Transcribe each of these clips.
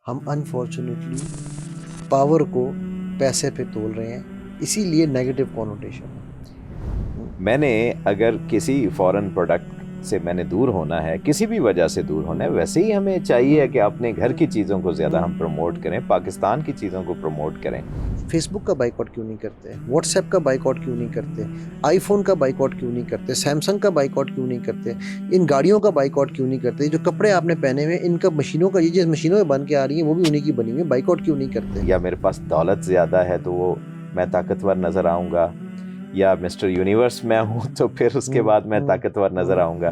हम unfortunately power को पैसे पे तोल रहे हैं, इसीलिए नेगेटिव कॉनोटेशन है। मैंने अगर किसी फॉरेन प्रोडक्ट से मैंने दूर होना है, किसी भी वजह से दूर होना है, वैसे ही हमें चाहिए कि अपने घर की चीज़ों को ज़्यादा हम प्रमोट करें, पाकिस्तान की चीज़ों को प्रमोट करें। फेसबुक का बाइकआउट क्यों नहीं करते, व्हाट्सएप का बाइकआउट क्यों नहीं करते, आईफोन का बाइकआउट क्यों नहीं करते, सैमसंग का बाइकआउट क्यों नहीं करते, इन गाड़ियों का बाइकआउट क्यों नहीं करते, जो कपड़े आपने पहने हुए इनका मशीनों का, ये जिस मशीनों में बन के आ रही है वो भी उन्हीं की बनी हुई है, बाइकआउट क्यों नहीं करते। या मेरे पास दौलत ज़्यादा है तो वो मैं ताकतवर नज़र आऊँगा, या मिस्टर यूनिवर्स मैं हूँ तो फिर उसके बाद मैं ताकतवर नज़र आऊँगा,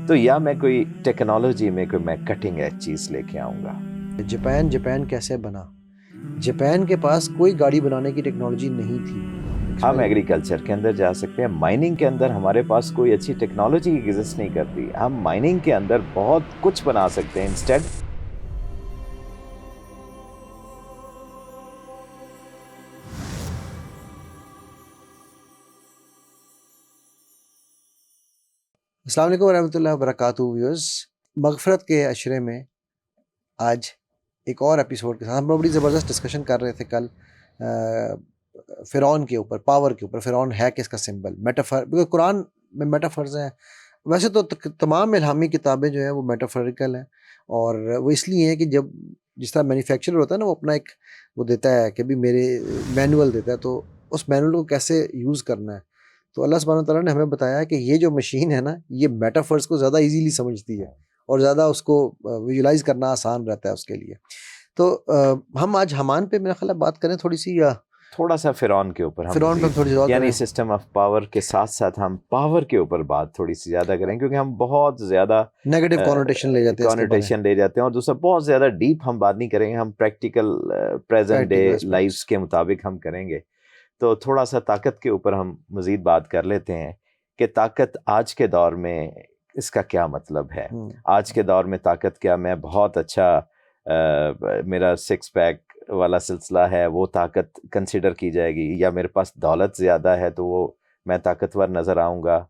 तो या मैं कोई टेक्नोलॉजी में कोई मैं कटिंग एज चीज़ लेके आऊँगा। जापान कैसे बना? जापान के पास कोई गाड़ी बनाने की टेक्नोलॉजी नहीं थी। हम एग्रीकल्चर के अंदर जा सकते हैं, माइनिंग के अंदर हमारे पास कोई अच्छी टेक्नोलॉजी एग्जिस्ट नहीं करती, हम माइनिंग के अंदर बहुत कुछ बना सकते हैं इंस्टेड। अस्सलाम वालेकुम वरहमतुल्लाहि वबरकातुहू व्यूअर्स, मगफरत के अशरे में आज एक और एपिसोड के साथ हम लोग बड़ी ज़बरदस्त डिस्कशन कर रहे थे कल फ़िरौन के ऊपर, पावर के ऊपर। फ़िरौन है किसका सिंबल, मेटाफर, क्योंकि कुरान में मेटाफर्स हैं। वैसे तो तमाम इल्हामी किताबें जो हैं वो मेटाफरिकल हैं, और वो इसलिए हैं कि जब जिस तरह मैन्युफैक्चरर होता है ना, वो अपना एक वो देता है कि भी मेरे मैनुअल देता है, तो उस मैनुअल को कैसे यूज़ करना है। तो अल्लाह सुब्हानहू व तआला ने हमें बताया कि ये जो मशीन है ना, ये मेटाफर्स को ज़्यादा इजीली समझती है और ज़्यादा उसको विजुलाइज करना आसान रहता है उसके लिए। तो हम आज हमान पे मेरा ख्याल है बात करें थोड़ी सी, या थोड़ा सा फिरौन के ऊपर हम फिरौन पे हम थोड़ी सी बात यानी करें। सिस्टम ऑफ पावर के साथ साथ हम पावर के ऊपर बात थोड़ी सी ज़्यादा करें, क्योंकि हम बहुत ज़्यादा नेगेटिव कॉनोटेशन ले जाते हैं इसके बारे में, कॉनोटेशन ले जाते हैं, और दूसरा बहुत ज़्यादा डीप हम बात नहीं करेंगे, हम practical present day practical life's aspects. के मुताबिक हम करेंगे। तो थोड़ा सा ताकत के ऊपर हम मज़ीद बात कर लेते हैं कि ताकत आज के दौर में इसका क्या मतलब है। आज के दौर में ताकत क्या, मैं बहुत अच्छा मेरा सिक्स पैक वाला सिलसिला है वो ताकत कंसिडर की जाएगी, या मेरे पास दौलत ज़्यादा है तो वो मैं ताकतवर नज़र आऊँगा,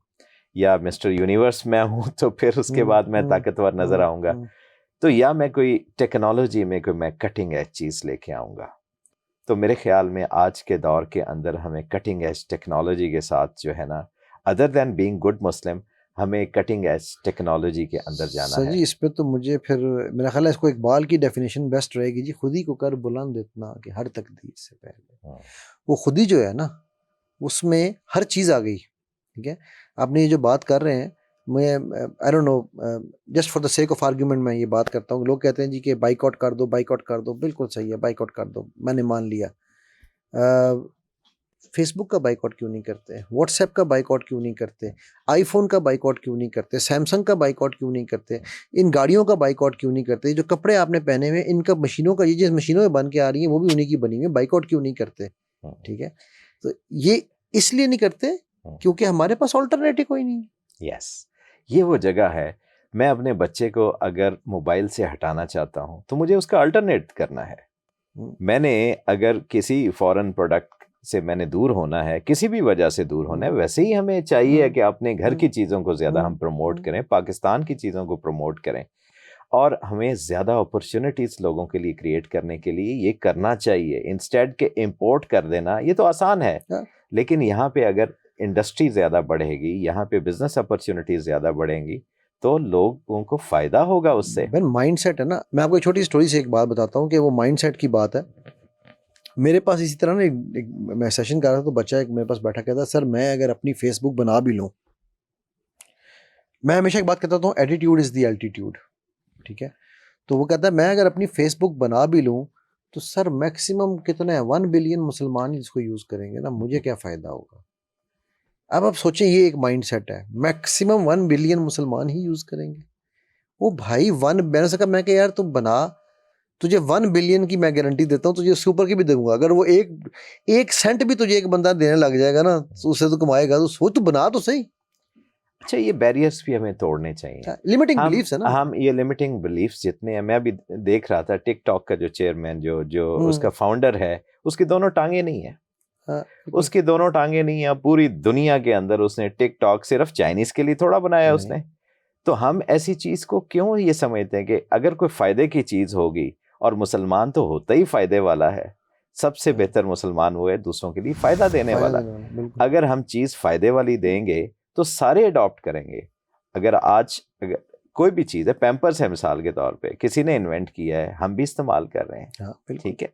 या मिस्टर यूनिवर्स मैं हूँ तो फिर उसके बाद मैं ताकतवर नज़र आऊँगा, तो या मैं कोई टेक्नोलॉजी में कोई मैं कटिंग एज चीज़ लेके आऊँगा। तो मेरे ख्याल में आज के दौर के अंदर हमें कटिंग एज टेक्नोलॉजी के साथ जो है ना, अदर देन बीइंग गुड मुस्लिम, हमें कटिंग एज टेक्नोलॉजी के अंदर जाना सर है। जी, इस पे तो मुझे फिर मेरा ख्याल है इसको इकबाल की डेफिनेशन बेस्ट रहेगी जी, खुद ही को कर बुलंद इतना कि हर तकदीर से पहले। वो खुद ही जो है ना, उसमें हर चीज़ आ गई। ठीक है, आपने ये जो बात कर रहे हैं, मैं I don't know, just for the sake of argument मैं ये बात करता हूँ। लोग कहते हैं जी कि बाइकआउट कर दो, बाइकआउट कर दो। बिल्कुल सही है, बाइकआउट कर दो, मैंने मान लिया। फेसबुक का बाइकआउट क्यों नहीं करते, व्हाट्सएप का बाइकआउट क्यों नहीं करते, आईफोन का बाइकआउट क्यों नहीं करते, सैमसंग का बाइकआउट क्यों नहीं करते, इन गाड़ियों का बाइकआउट क्यों नहीं करते, जो कपड़े आपने पहने हुए इनका मशीनों का, ये जिस मशीनों में बन के आ रही है वो भी उन्हीं की बनी हुई है, बाइकआउट क्यों नहीं करते। ठीक है, तो ये इसलिए नहीं करते क्योंकि हमारे पास ऑल्टरनेटिव कोई नहीं है। यस, ये वो जगह है। मैं अपने बच्चे को अगर मोबाइल से हटाना चाहता हूँ तो मुझे उसका अल्टरनेट करना है। मैंने अगर किसी फॉरेन प्रोडक्ट से मैंने दूर होना है, किसी भी वजह से दूर होना है, वैसे ही हमें चाहिए कि अपने घर की चीज़ों को ज़्यादा हम प्रमोट करें, पाकिस्तान की चीज़ों को प्रमोट करें, और हमें ज़्यादा अपॉर्चुनिटीज़ लोगों के लिए क्रिएट करने के लिए ये करना चाहिए। इंस्टेड के इंपोर्ट कर देना, ये तो आसान है, लेकिन यहाँ पे अगर इंडस्ट्री ज़्यादा बढ़ेगी, यहाँ पे बिजनेस अपॉर्चुनिटीज़ ज़्यादा बढ़ेंगी, तो लोगों को फ़ायदा होगा उससे। माइंडसेट है ना। मैं आपको एक छोटी स्टोरी से एक बात बताता हूँ कि वो माइंडसेट की बात है। मेरे पास इसी तरह ना मैं सेशन कर रहा था, तो बच्चा एक मेरे पास बैठा कहता, सर मैं अगर अपनी फेसबुक बना भी लूँ, मैं हमेशा एक बात कहता हूँ, एटीट्यूड इज़ द एल्टीट्यूड। ठीक है, तो वो कहता है मैं अगर अपनी फेसबुक बना भी लूँ तो सर मैक्सिमम कितने 1 बिलियन मुसलमान इसको यूज़ करेंगे ना, मुझे क्या फ़ायदा होगा। अब आप सोचें, ये एक माइंडसेट है, मैक्सिमम 1 बिलियन मुसलमान ही यूज़ करेंगे। वो भाई 1, मैंने कहा मैं कि यार तुम बना, तुझे 1 बिलियन की मैं गारंटी देता हूँ, तुझे उसके ऊपर की भी दूंगा। अगर वो एक सेंट भी तुझे एक बंदा देने लग जाएगा ना, तो उससे तो कमाएगा, तो सोच, तू बना तो सही। अच्छा, ये बैरियर्स भी हमें तोड़ने चाहिए। लिमिटिंग बिलीफ्स है ना। हम ये लिमिटिंग बिलीफ्स जितने हैं, मैं अभी देख रहा था टिकटॉक का जो चेयरमैन जो जो उसका फाउंडर है, उसकी दोनों टांगे नहीं है। उसकी दोनों टांगे नहीं है। पूरी दुनिया के अंदर उसने टिकटॉक सिर्फ चाइनीज के लिए थोड़ा बनाया उसने। तो हम ऐसी चीज को क्यों ये समझते हैं कि अगर कोई फायदे की चीज होगी और मुसलमान तो होता ही फायदे वाला है, सबसे बेहतर मुसलमान वो है दूसरों के लिए फायदा देने वाला। अगर हम चीज फायदे वाली देंगे तो सारे अडॉप्ट करेंगे। अगर कोई भी चीज है, पैम्पर्स है मिसाल के तौर पे, किसी ने इन्वेंट किया है, हम भी इस्तेमाल कर रहे हैं, ठीक है।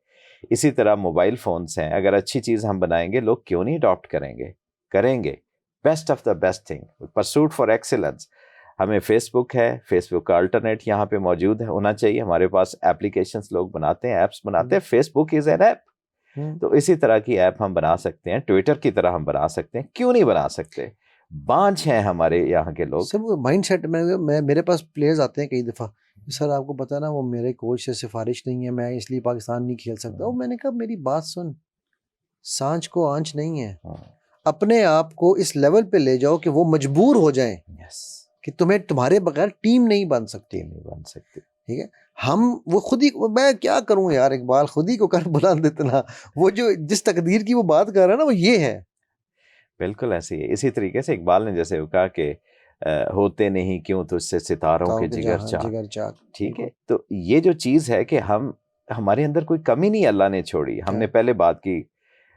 इसी तरह मोबाइल फोन्स हैं, अगर अच्छी चीज हम बनाएंगे लोग क्यों नहीं अडॉप्ट करेंगे। Best of the best thing, pursuit for excellence. हमें फेसबुक है, फेसबुक का अल्टरनेट यहाँ पे मौजूद है, होना चाहिए। हमारे पास एप्लीकेशंस लोग बनाते हैं, एप्स बनाते हैं, फेसबुक इज एन ऐप। तो इसी तरह की ऐप हम बना सकते हैं, ट्विटर की तरह हम बना सकते हैं, क्यों नहीं बना सकते। बांझ हैं हमारे यहाँ के लोग। सब माइंड सेट में मेरे पास प्लेयर्स आते हैं कई दफ़ा, सर आपको पता ना वो मेरे कोच से सिफारिश नहीं है, मैं इसलिए पाकिस्तान नहीं खेल सकता। और मैंने कहा मेरी बात सुन, सांच को आंच नहीं है, अपने आप को इस लेवल पे ले जाओ कि वो मजबूर हो जाएं कि तुम्हारे बगैर टीम नहीं बन सकती। ठीक है, हम वो खुद ही, मैं क्या करूं यार इकबाल, खुद ही को कर बुलंद इतना, वो जो जिस तकदीर की वो बात कर रहा है ना वो ये है। बिल्कुल ऐसे ही है। इसी तरीके से इकबाल ने जैसे कहा कि होते नहीं क्यों तुझसे सितारों के जिगर चाक, ठीक है। तो ये जो चीज है कि हमारे अंदर कोई कमी नहीं अल्लाह ने छोड़ी। हमने पहले बात की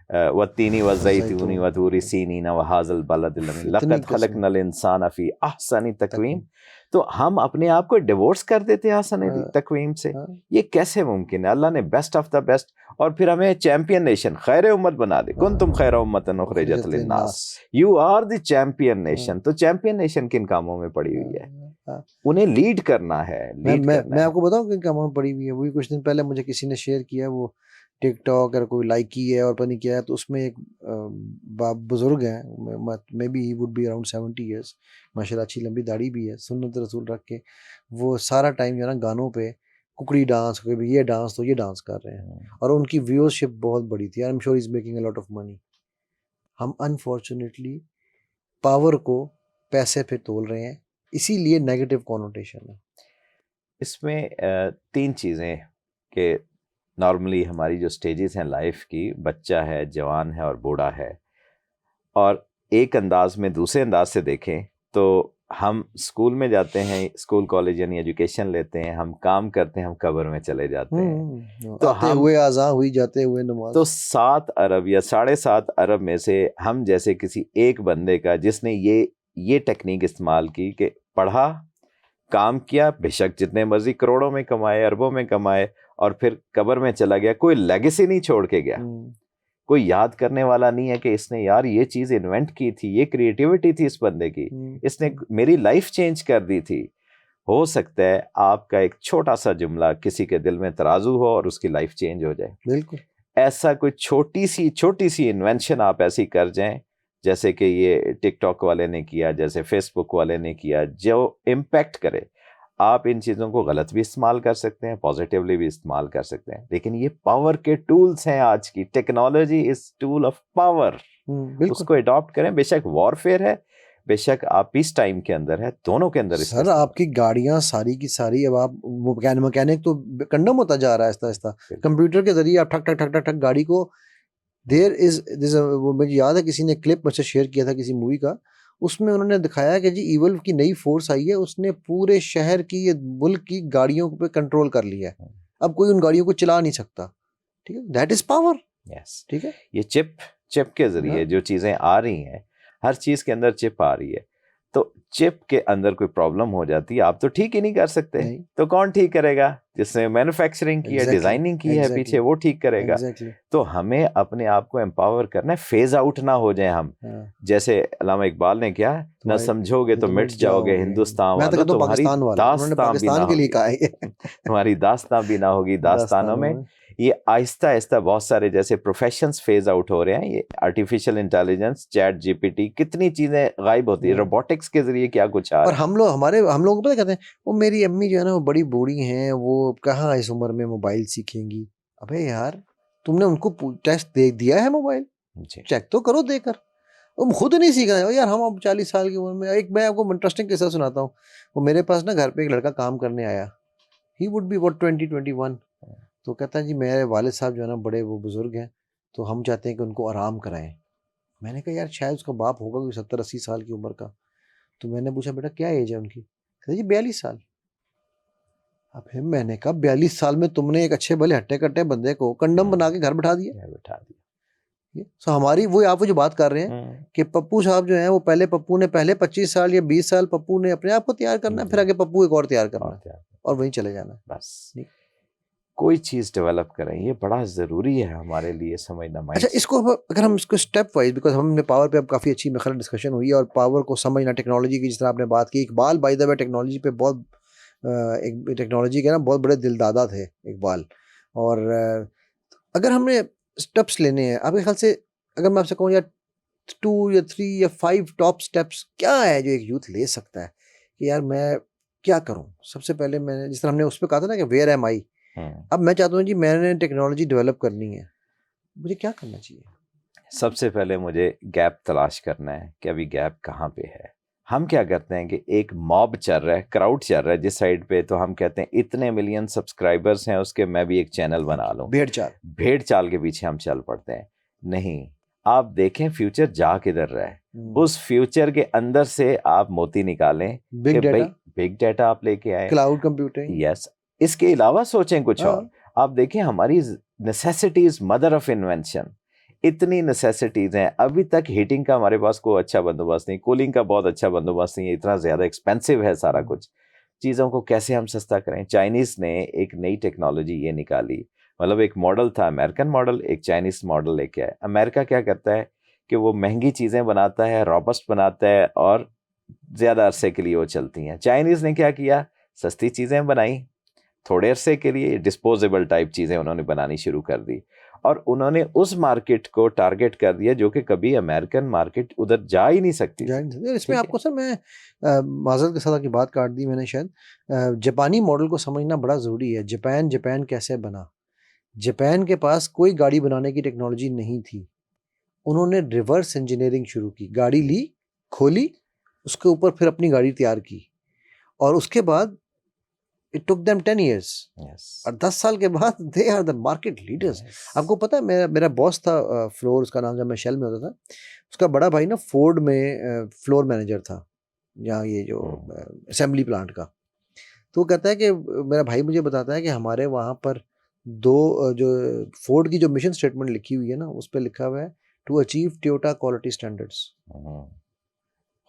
वत्तीनी वज़ैतूनी वतूरी सीनीन वहाज़ल बलदिल अमीन लक़द ख़लक़नल इंसान फ़ी अहसनी तक़वीम। तो हम अपने आप को डिवोर्स कर देते हैं अहसनी तक़वीम से, ये कैसे मुमकिन है। अल्लाह ने बेस्ट ऑफ द बेस्ट, और फिर हमें चैंपियन नेशन, खैर उम्मत बना दे। कुंतुम खैर उम्मतन उखरिजत लिन्नास, you are the champion nation. तो चैंपियन नेशन किन कामों में पड़ी हुई है, उन्हें लीड करना है। मैं आपको बताऊं किन कामों में पड़ी हुई है। वही कुछ दिन पहले मुझे किसी ने शेयर किया, वो टिकटॉक अगर कोई लाइक की है और पता नहीं क्या है, तो उसमें एक बुजुर्ग हैं, may be he would be around 70 years, माशाल्लाह अच्छी लंबी दाढ़ी भी है, सुन्नत रसूल रख के वो सारा टाइम जो है ना गानों पे कुकड़ी डांस, कोई भी ये डांस तो ये डांस कर रहे हैं, और उनकी व्यूअरशिप बहुत बड़ी थी। I am sure is making a lot of money. हम अनफॉर्चुनेटली पावर को पैसे पे तोल रहे हैं, इसीलिए नेगेटिव कॉनोटेशन है इसमें। तीन चीज़ें कि नॉर्मली हमारी जो स्टेजेस हैं लाइफ की, बच्चा है, जवान है और बूढ़ा है, और एक अंदाज में दूसरे अंदाज से देखें तो हम स्कूल में जाते हैं, स्कूल कॉलेज यानी एजुकेशन लेते हैं, हम काम करते हैं, हम कब्र में चले जाते हैं। तो आते हुए आज़ा हुई, जाते हुए नमाज। तो 7 अरब या 7.5 अरब में से हम जैसे किसी एक बंदे का जिसने ये टेक्निक इस्तेमाल की कि पढ़ा, काम किया, बेशक जितने मर्जी करोड़ों में कमाए, अरबों में कमाए, और फिर कब्र में चला गया, कोई लेगेसी नहीं छोड़ के गया। कोई याद करने वाला नहीं है कि इसने यार ये चीज इन्वेंट की थी, ये क्रिएटिविटी थी इस बंदे की, इसने मेरी लाइफ चेंज कर दी थी। हो सकता है आपका एक छोटा सा जुमला किसी के दिल में तराजू हो और उसकी लाइफ चेंज हो जाए। बिल्कुल ऐसा कोई छोटी सी इन्वेंशन आप ऐसी कर जाएं, जैसे कि ये टिकटॉक वाले ने किया, जैसे फेसबुक वाले ने किया, जो इम्पैक्ट करे। आप इन चीज़ों को गलत भी इस्तेमाल कर सकते हैं, पॉजिटिवली भी इस्तेमाल कर सकते हैं, लेकिन ये पावर के टूल्स हैं। आज की technology is tool of power, उसको अडॉप्ट करें। बेशक वॉरफेयर है, बेशक आप पीस टाइम के अंदर है, दोनों के अंदर। सर आपकी गाड़ियां सारी की सारी, अब आप मैकेनिक तो कंडम होता जा रहा है आहिस्ता आहिस्ता, कंप्यूटर के जरिए आप ठक ठक ठक ठक ठक गाड़ी को। वो मुझे याद है किसी ने क्लिप मुझसे शेयर किया था किसी मूवी का, उसमें उन्होंने दिखाया कि जी ईवल की नई फोर्स आई है, उसने पूरे शहर की, ये मुल्क की गाड़ियों पे कंट्रोल कर लिया है। अब कोई उन गाड़ियों को चला नहीं सकता। ठीक है, दैट इज पावर। यस, ठीक है, ये चिप के जरिए जो चीजें आ रही हैं, हर चीज के अंदर चिप आ रही है। तो चिप के अंदर कोई प्रॉब्लम हो जाती है, आप तो ठीक ही नहीं कर सकते, तो कौन ठीक करेगा? जिसने मैन्युफैक्चरिंग की है, डिजाइनिंग की है पीछे, वो ठीक करेगा। तो हमें अपने आप को एम्पावर करना है, फेज आउट ना हो जाए हम। जैसे अल्लामा इकबाल ने क्या, ना समझोगे तो मिट जाओगे हिंदुस्तान वालों, तुम्हारी दास्तान भी ना होगी, तुम्हारी दास्तान भी ना होगी दास्तानों में। ये आहिस्ता आहिस्ता बहुत सारे जैसे प्रोफेशंस फेज आउट हो रहे हैं। ये आर्टिफिशियल इंटेलिजेंस, चैट जीपीटी, कितनी चीजें गायब होती है, रोबोटिक्स के जरिए क्या कुछ आ रहा है। और हम लोग पता कहते हैं, वो मेरी अम्मी जो है ना वो बड़ी बूढ़ी हैं, वो कहाँ इस उम्र में मोबाइल सीखेंगी। अबे यार, तुमने उनको टेस्ट दे दिया है मोबाइल, चेक तो करो देकर। तुम खुद नहीं सीखा है यार। हम अब 40 साल की उम्र में, मैं आपको इंटरेस्टिंग किस्सा सुनाता हूँ। वो मेरे पास ना घर पे एक लड़का काम करने आया, ही वुड बी व्हाट 20-21। तो कहता है जी मेरे वालिद साहब जो है ना बड़े वो बुजुर्ग हैं, तो हम चाहते हैं कि उनको आराम कराएं। मैंने कहा यार शायद उसका बाप होगा कोई 70-80 साल की उम्र का। तो मैंने पूछा बेटा क्या एज है उनकी? कहता जी 42 साल। अबे मैंने कहा 42 साल में तुमने एक अच्छे भले हट्टे कट्टे बंदे को कंडम बना के घर बैठा दिया। बैठा दिया। सो हमारी वो आप वो जो बात कर रहे हैं कि पप्पू साहब जो हैं वो पप्पू ने पहले 25 साल या 20 साल पप्पू ने अपने आप को तैयार करना है, फिर आगे पप्पू एक और तैयार करना है और वहीं चले जाना है। बस कोई चीज डेवलप करें, ये बड़ा जरूरी है हमारे लिए समझना। अच्छा, इसको अगर हम इसको स्टेप वाइज, बिकॉज हमने पावर पे अब काफी अच्छी मेरे ख्याल डिस्कशन हुई है और पावर को समझना, टेक्नोलॉजी की जिस तरह आपने बात की, Iqbal by the way technology पे बहुत एक टेक्नोलॉजी के ना बहुत बड़े दिलदादा थे इकबाल। और अगर हमने स्टेप्स लेने हैं आपके ख्याल से, अगर मैं आपसे कहूँ यार 2 या 3 या 5 टॉप स्टेप्स क्या है जो एक यूथ ले सकता है कि यार मैं क्या करूं? सबसे पहले मैंने जिस तरह हमने उस पर कहा था ना कि वेयर एम आई, अब मैं चाहता हूँ जी मैंने टेक्नोलॉजी डेवलप करनी है, मुझे क्या करना चाहिए? सबसे पहले मुझे गैप तलाश करना है कि अभी गैप कहाँ पे है। हम क्या करते हैं कि एक मॉब चल रहा है, क्राउड चल रहा है जिस साइड पे, तो हम कहते हैं इतने मिलियन सब्सक्राइबर्स हैं उसके, मैं भी एक चैनल बना लूं। भेड़ चाल के पीछे हम चल पड़ते हैं। नहीं, आप देखें फ्यूचर जा किधर रहा है, उस फ्यूचर के अंदर से आप मोती निकालें। बिग डेटा आप लेके आए, क्लाउड कंप्यूटिंग, यस। इसके अलावा सोचें कुछ और। आप देखें हमारी नेसेसिटीज मदर ऑफ इन्वेंशन, इतनी नेसेसिटीज हैं। अभी तक हीटिंग का हमारे पास कोई अच्छा बंदोबस्त नहीं, कूलिंग का बहुत अच्छा बंदोबस्त नहीं है, इतना ज्यादा एक्सपेंसिव है सारा कुछ। चीजों को कैसे हम सस्ता करें? चाइनीज ने एक नई टेक्नोलॉजी ये निकाली, मतलब एक मॉडल था अमेरिकन मॉडल, एक चाइनीज मॉडल लेके आए। अमेरिका क्या करता है कि वो महंगी चीजें बनाता है, रॉबस्ट बनाता है और ज्यादा अरसे के लिए वो चलती हैं। चाइनीज ने क्या किया, सस्ती चीजें बनाई, थोड़े अरसे के लिए डिस्पोजेबल टाइप चीजें उन्होंने बनानी शुरू कर दी और उन्होंने उस मार्केट को टारगेट कर दिया जो कि कभी अमेरिकन मार्केट उधर जा ही नहीं सकती। इसमें आपको सर मैं माजरत के साथ की बात काट दी मैंने शायद, जापानी मॉडल को समझना बड़ा ज़रूरी है। जापान कैसे बना? जापान के पास कोई गाड़ी बनाने की टेक्नोलॉजी नहीं थी, उन्होंने रिवर्स इंजीनियरिंग शुरू की, गाड़ी ली, खोली, उसके ऊपर फिर अपनी गाड़ी तैयार की और उसके बाद इट टुक देम 10 years, और 10 साल के बाद they are the market leaders. आपको पता है मेरा बॉस था फ्लोर, उसका नाम, जब मैं शेल में होता था, उसका बड़ा भाई ना फोर्ड में फ्लोर मैनेजर था, यहाँ ये जो असेंबली प्लांट का। तो वो कहता है कि मेरा भाई मुझे बताता है कि हमारे वहाँ पर जो फोर्ड की जो मिशन स्टेटमेंट लिखी हुई है ना, उस पर लिखा हुआ है to achieve Toyota quality standards.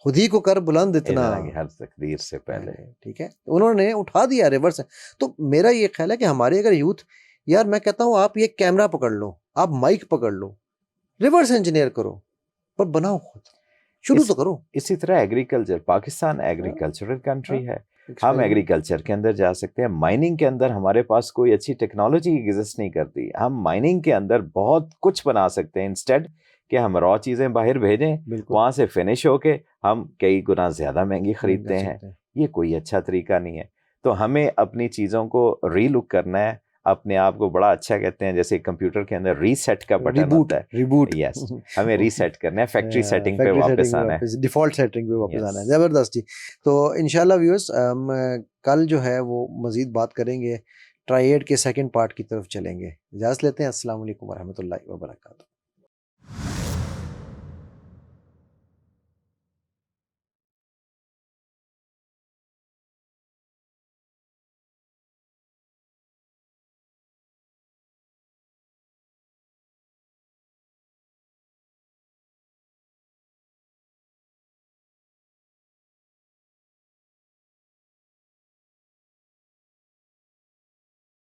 खुद ही को कर बुलंद इतना हर तकदीर से पहले, ठीक है, उन्होंने उठा दिया रिवर्स। तो मेरा ये ख्याल है कि हमारे अगर यूथ, यार मैं कहता हूँ आप ये कैमरा पकड़ लो, आप माइक पकड़ लो, रिवर्स इंजीनियर करो, पर बनाओ खुद, शुरू तो करो। इसी तरह एग्रीकल्चर, पाकिस्तान एग्रीकल्चरल कंट्री है, हम एग्रीकल्चर के अंदर जा सकते हैं। माइनिंग के अंदर हमारे पास कोई अच्छी टेक्नोलॉजी एग्जिस्ट नहीं करती, हम माइनिंग के अंदर बहुत कुछ बना सकते हैं। इंस्टेड कि हम रॉ चीजें बाहर भेजें, वहां से फिनिश होके हम कई गुना ज्यादा महंगी खरीदते हैं, ये कोई अच्छा तरीका नहीं है। तो हमें अपनी चीजों को रीलुक करना है, अपने आप को बड़ा अच्छा कहते हैं, जैसे कंप्यूटर के अंदर रीसेट का बटन होता है, रिबूट, यस, हमें रीसेट करना है, फैक्ट्री सेटिंग पे वापस आना है, डिफॉल्ट सेटिंग पे वापस आना है। जबरदस्त जी। तो इंशाल्लाह व्यूअर्स, कल जो है वो मजीद बात करेंगे, ट्राइएड के सेकंड पार्ट की तरफ चलेंगे। इजाज़त लेते हैं, अस्सलाम वालेकुम वरहमतुल्लाहि वबरकातुहू।